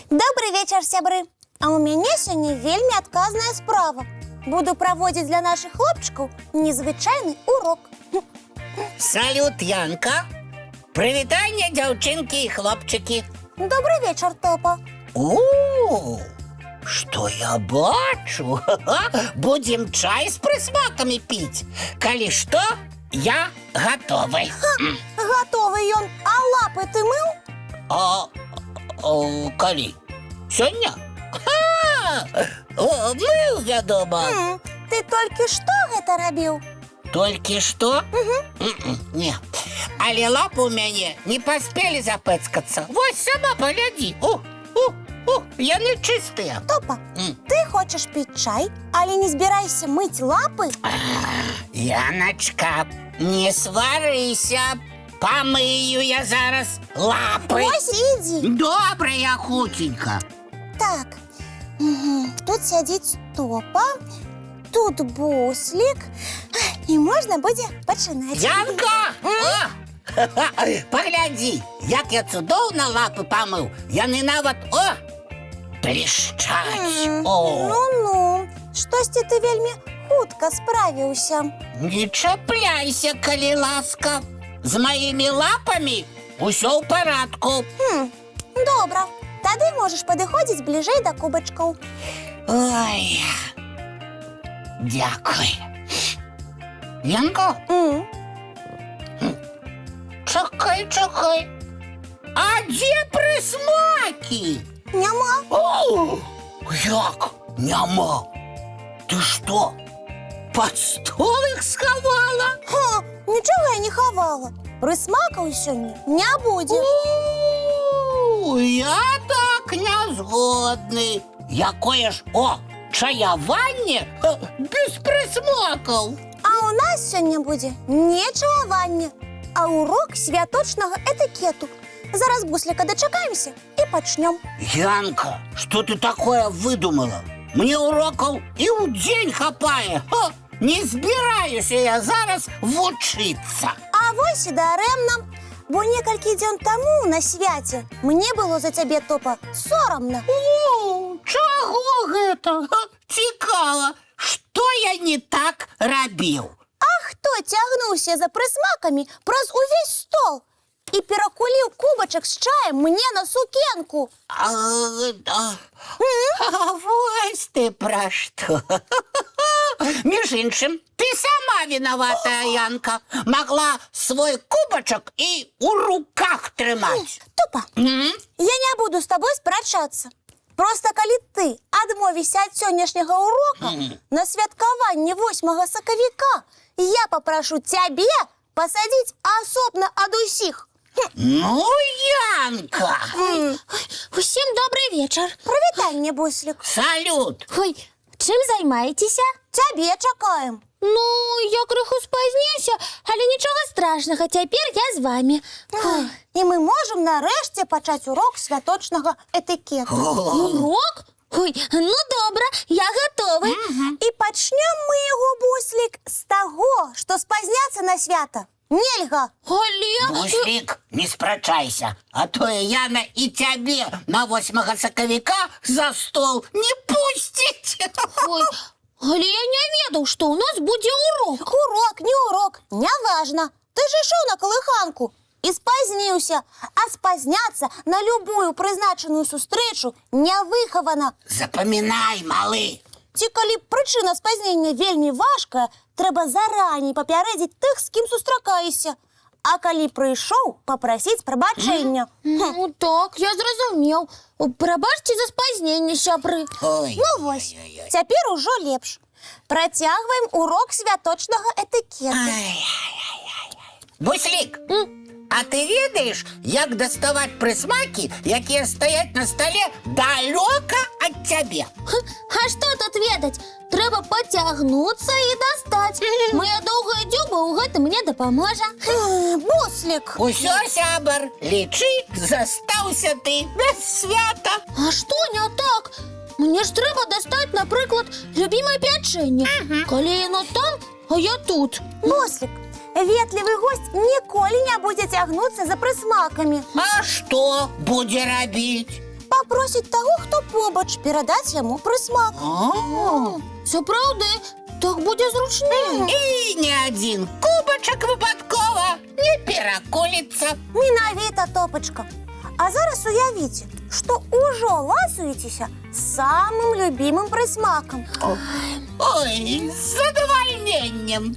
Добрый вечер, сябры. А у мяне сёння вельмі адказная справа. Буду праводзіць для нашых хлопчыкаў незвычайны урок. Салют, Янка. Прывітанне, дзяўчынкі і хлопчыкі. Добрый вечер, Топа. Што я бачу? Будзем чай з прысмакамі піць. Калі што, я гатовы. Гатовы ён. А лапы ты мыў? Калі? Сёння? Мыў, вядома. Ты толькі што гэта рабіў? Толькі што? Не. Але лапы ў мяне не паспелі запэцкацца. Вось сама паглядзі. Яны чыстыя. Топа, ты хочаш піць чай, але не збірайся мыць лапы? Яначка, не сварыся. Памыю я зараз лапы. Вось ідзі. Добра, я хутенька. Так, тут сядзіць Топа, тут Буслік, і можна будзе пачынаць. Янка! Паглядзі, як я цудоўна лапы памыў. Яны нават, блішчаць. Ну-ну, штосьці ты вельмі хутка справіўся. Не чапляйся, калі ласка. З маімі лапамі усё ў парадку. Добра, тады можаш падыходзіць бліжэй да кубачкаў. Ой, дзякуй. Янка? Чакай. А дзе прысмакі? Няма. Як няма? Ты што, пад стол іх схавала? Нічога я не хавала. Прысмакаў сёння не будзе. Я так не згодны. Якое ж, чаяванне без прысмакаў. А ў нас сёння будзе не чаяванне, а урок святочнага этыкету. Зараз Бусліка дачакаемся і пачнём. Янка, што ты такое выдумала? Мне урокаў і ў дзень хапае. Не збіраюся я зараз вучыцца. А вось і дарэмна, бо некалькі дзён таму на свяце мне было за цябе, Топа, сорамна. Чаго гэта? Цікава, што я не так рабіў? А хто цягнуўся за прысмакамі праз увесь стол і перакуліў кубачак з чаем мне на сукенку? Вось ты пра што. Між іншым, ты сама вінаватая, Янка. Магла свой кубачак і ў руках трымаць. Топа, я не буду з табой спрачацца. Проста калі ты адмовішся ад сённяшняга урока на святкаванне 8 сакавіка, я папрашу цябе пасадзіць асобна ад усіх. Ну, Янка! Усім добрый вечар. Прывітанне, Буслік. Салют! Ой, чым займаецеся? Цябе чакаем. Ну, я крыху спазніўся, але нічога страшнага, цяпер я з вамі. І мы можам нарэшце пачаць урок святочнага этыкету. Урок? Ой, ну добра, я гатовы. І пачнём мы яго, Буслік, з таго, што спазняцца на свята нельга. Але... Буслік, не спрачайся, а то Яна і цябе на 8 сакавіка за стол не пусціць. Ой, але я не ведаў, што ў нас будзе урок. Урок, не урок, няважна. Ты ж ішоў на калыханку і спазніўся. А спазняцца на любую прызначаную сустрэчу нявыхавана. Запамінай, малы. Ці калі прычына спазнення вельмі важкая, трэба зараней папярэдзіць тых, з кім сустракаешся. А калі прыйшоў, папрасіць прабачэння. Ну так, я зразумеў. Прабачце за спазненне, сябры. Ну вось, цяпер ужо лепш. Працягваем урок святочнага этыкету. Буслік, А ти ведаєш, як доставати присмаки, які стоять на столі далеко від тебе? А что тут ведать? Треба потягнуться и достать. Моя довгая дзюба у гэтым мне дапаможа. Буслик, Усьо, сябар, лічы, застаўся ты без свята. А что не так? Мне ж трэба дастаць, напрыклад, любімае пячэнне. Калі яно там, а я тут. Буслик, ветлівы гость ніколі не будзе цягнуцца за прысмакамі. А што будзе рабіць? Попросіць таго, хто побач, перадаць яму прысмак. Сапраўды, так будзе зручней. І ні адзін кубачак выпадкова не пераколіцца. Менавіта, Топачка. А зараз уявіце, што ўжо ласуецеся самым любімым прысмакам. Ой, з задавальненнем.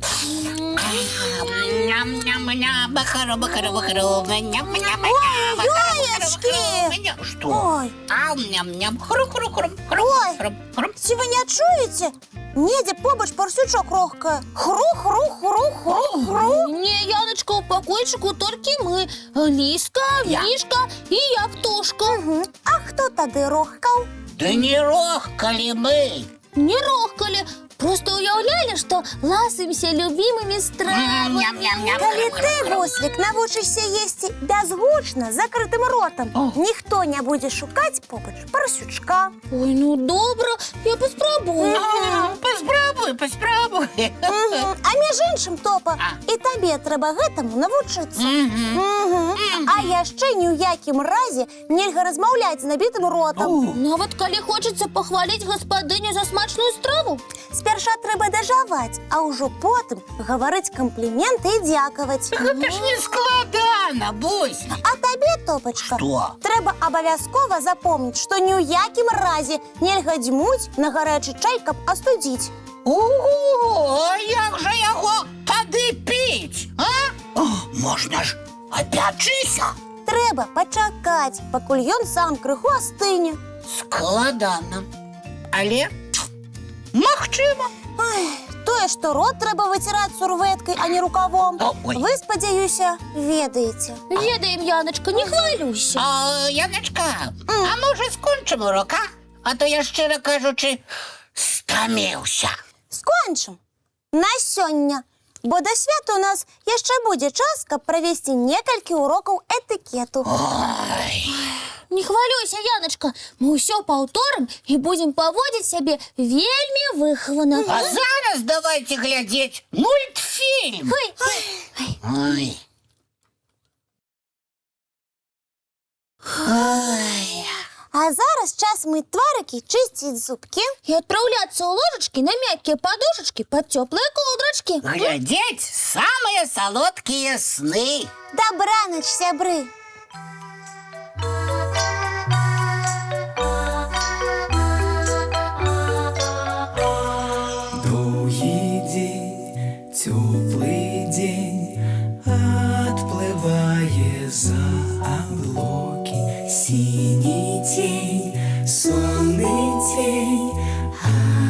Ням-ням-ням, бахаро-бахаро-бахаро, ням-ням-ням, Яечки! Што? Ой, Ам-ням-ням, хру-хру-хрум, Ой. хрум-хрум-хрум. ці вы не чуеце? Недзе побач парсючок рохкае. Хру-хру-хру-хру-хру. Не, Яночка, у пакойчыку толькі мы. Ліска, Я. Мішка і я птушка. А хто тады рохкаў? Ды не рохкалі мы. Не рохкалі, просто уяўлялі, што ласымся любімымі стравамі. Калі ты, Буслик, навучышся есці бязгучна, закрытым ротам, ніхто не будзе шукаць побач парсючка. Ой, ну добра, я паспрабую. Паспрабуй. А між іншым, Топа, і табе трэба гэтаму навучыцца. А яшчэ ні ў якім разе нельга размаўляць з набітым ротам. Нават калі хочацца пахваліць гаспадыню за смачную страву. Спярша трэба дажаваць, а ўжо потым гаварыць кампліменты і дзякаваць. Гэта ж не складана, Бусь. А табе, Топачка, Што? трэба абавязкова запомніць, што ні ў якім разе нельга дзьмуць на гарачы чай, каб астудзіць. Ого, а як жа яго тады піць, а? Можна ж апячыся. Трэба пачакаць, пакуль ён сам крыху астыне. Складана, але магчыма. Ой, тое, што рот трэба выціраць сурвэткай, а не рукавом. Ой. Вы, спадзяюся, ведаеце. Ведаем, Яночка, не хвалюйся. Яночка, а можа скончым урок, а? А то я, шчыра кажучы, стаміўся. Скончым. На сёння. Бо да свята у нас яшчэ будзе час, каб правесці некалькі урокаў этыкету. Ой. Не хвалюйся, Яночка, мы ўсё паўторым і будзем паводзіць сябе вельмі выхавана. А зараз давайте глядзець мультфільм. Ой. Ой. А зараз час мыць тварыкі, чысціць зубкі. І адпраўляцца ў ложачкі на мяккія падушачкі пад цёплыя колдрачкі. Глядзець самыя салодкія сны. Дабранач, сябры. Довгий день, теплый день, отплывая за облаки. Синий тень, сонный тень,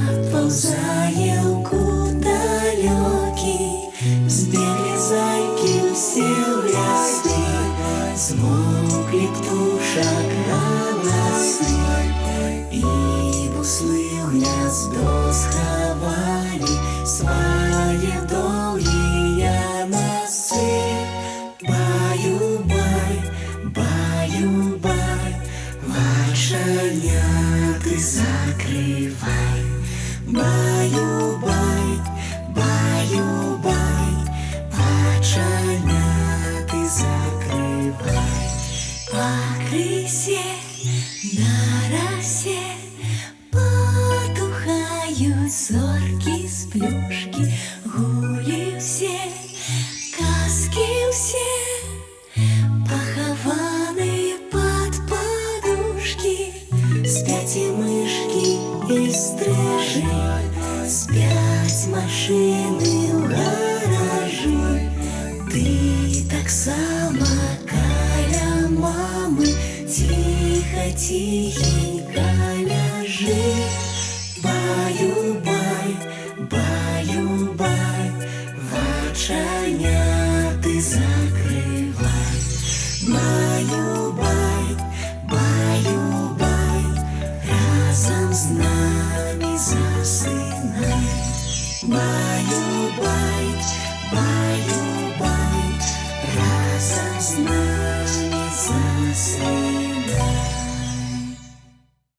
отползая куда далекий. Сбегли зайки все в леске, смолкли птушек голосы. И буслы в гнездо сховали свои долгие носы. Баю-бай, баю-бай, вошаняты закрывай. Баю-бай, баю-бай, вошаняты закрывай. По крысе на росе потухают зорки с плюшки. Гули все, каски все, похованные под подушки. Спят и мышки, и стрижи, спят машины в гаражи. Ты так само каля мамы, тихо-тихенько ляжи. Баю-бай, баю-бай, вочаняты закрывай. сосна.